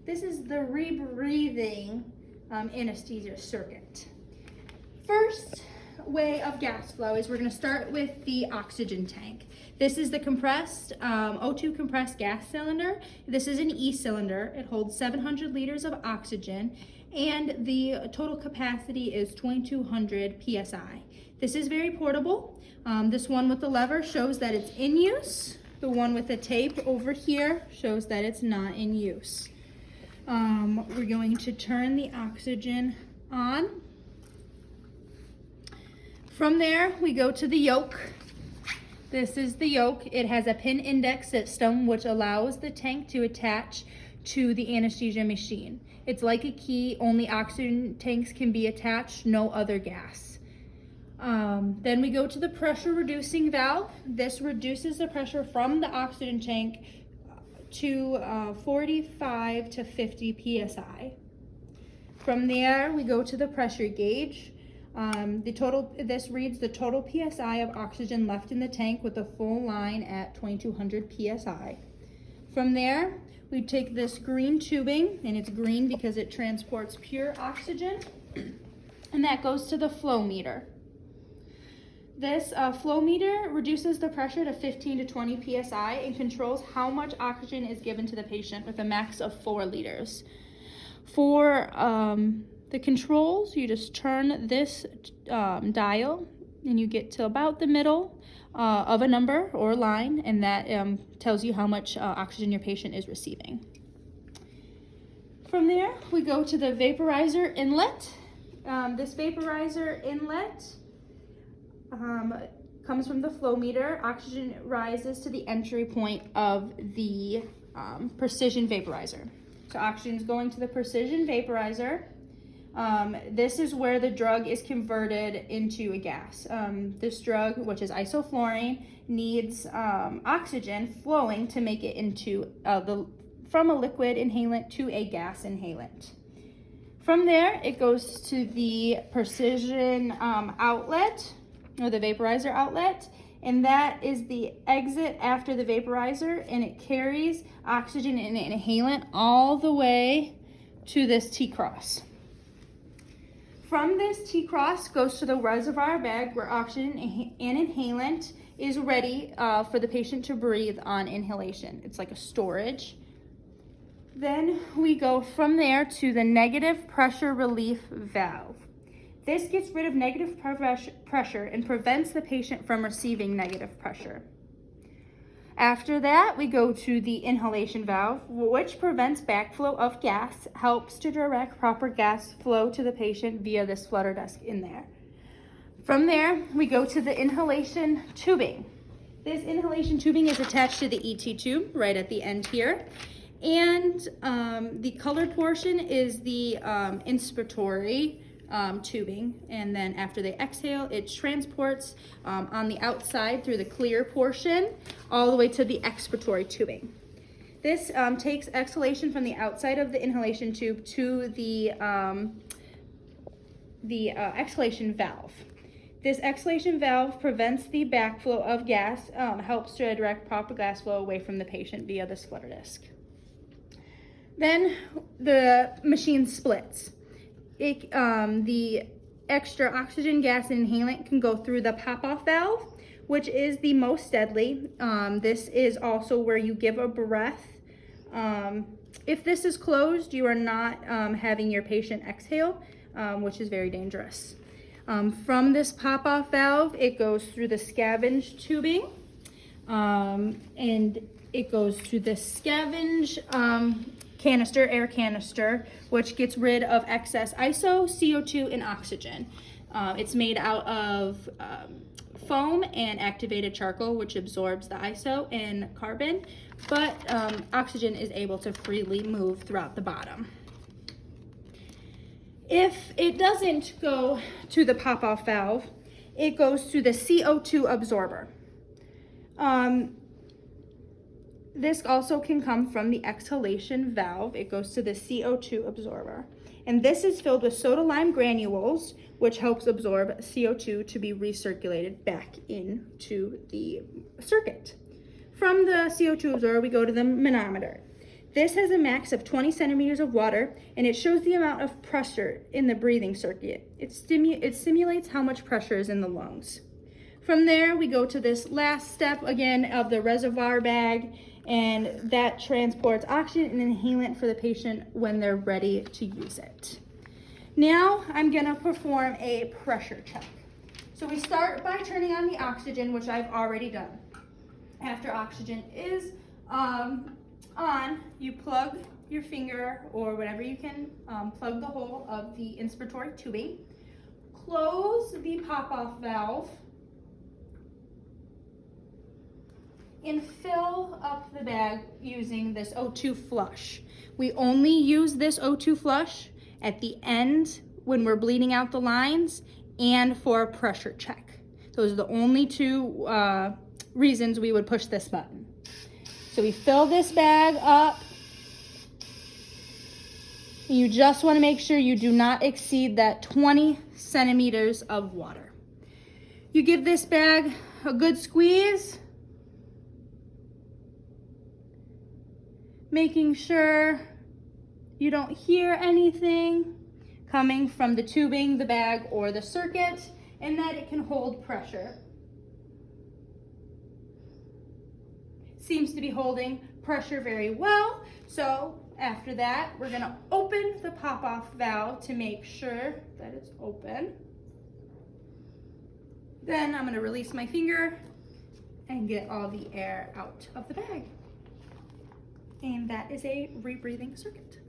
This is the rebreathing anesthesia circuit. First way of gas flow is we're going to start with the oxygen tank. This is the compressed O2 compressed gas cylinder. This is an E cylinder. It holds 700 liters of oxygen, and the total capacity is 2200 psi. This is very portable. This one with the lever shows that it's in use. The one with the tape over here shows that it's not in use. We're going to turn the oxygen on. From there, we go to the yoke. This is the yoke. It has a pin index system which allows the tank to attach to the anesthesia machine. It's like a key, only oxygen tanks can be attached, no other gas. Then we go to the pressure reducing valve. This reduces the pressure from the oxygen tank to 45 to 50 psi. From there, we go to the pressure gauge. This reads the total psi of oxygen left in the tank with a full line at 2200 psi. From there, we take this green tubing, and it's green because it transports pure oxygen, and that goes to the flow meter. This flow meter reduces the pressure to 15 to 20 psi and controls how much oxygen is given to the patient with a max of 4 liters. For the controls, you just turn this dial and you get to about the middle of a number or line, and that tells you how much oxygen your patient is receiving. From there, we go to the vaporizer inlet. This vaporizer inlet comes from the flow meter. Oxygen rises to the entry point of the precision vaporizer. So oxygen is going to the precision vaporizer. This is where the drug is converted into a gas. This drug, which is isoflurane, needs oxygen flowing to make it into from a liquid inhalant to a gas inhalant. From there, it goes to the precision outlet, or the vaporizer outlet, and that is the exit after the vaporizer, and it carries oxygen in an inhalant all the way to this T-cross. From this T-cross goes to the reservoir bag where oxygen and inhalant is ready for the patient to breathe on inhalation. It's like a storage. Then we go from there to the negative pressure relief valve. This gets rid of negative pressure and prevents the patient from receiving negative pressure. After that, we go to the inhalation valve, which prevents backflow of gas, helps to direct proper gas flow to the patient via this flutter desk in there. From there, we go to the inhalation tubing. This inhalation tubing is attached to the ET tube right at the end here. And the colored portion is the inspiratory tubing, and then after they exhale, it transports on the outside through the clear portion all the way to the expiratory tubing. This takes exhalation from the outside of the inhalation tube to the exhalation valve. This exhalation valve prevents the backflow of gas, helps to direct proper gas flow away from the patient via this flutter disc. Then the machine splits. The extra oxygen, gas, and inhalant can go through the pop-off valve, which is the most deadly. This is also where you give a breath. If this is closed, you are not having your patient exhale, which is very dangerous. From this pop-off valve, it goes through the scavenge tubing, and it goes through the scavenge air canister, which gets rid of excess ISO, CO2, and oxygen. It's made out of foam and activated charcoal, which absorbs the ISO and carbon, but oxygen is able to freely move throughout the bottom. If it doesn't go to the pop-off valve, it goes to the CO2 absorber. This also can come from the exhalation valve. It goes to the CO2 absorber. And this is filled with soda lime granules, which helps absorb CO2 to be recirculated back into the circuit. From the CO2 absorber, we go to the manometer. This has a max of 20 centimeters of water, and it shows the amount of pressure in the breathing circuit. It simulates how much pressure is in the lungs. From there, we go to this last step again of the reservoir bag, and that transports oxygen and inhalant for the patient when they're ready to use it. Now, I'm gonna perform a pressure check. So we start by turning on the oxygen, which I've already done. After oxygen is on, you plug your finger or whatever you can, plug the hole of the inspiratory tubing, close the pop-off valve, and fill up the bag using this O2 flush. We only use this O2 flush at the end when we're bleeding out the lines and for a pressure check. Those are the only two reasons we would push this button. So we fill this bag up. You just want to make sure you do not exceed that 20 centimeters of water. You give this bag a good squeeze, making sure you don't hear anything coming from the tubing, the bag, or the circuit, and that it can hold pressure. Seems to be holding pressure very well. So after that, we're gonna open the pop-off valve to make sure that it's open. Then I'm gonna release my finger and get all the air out of the bag. And that is a rebreathing circuit.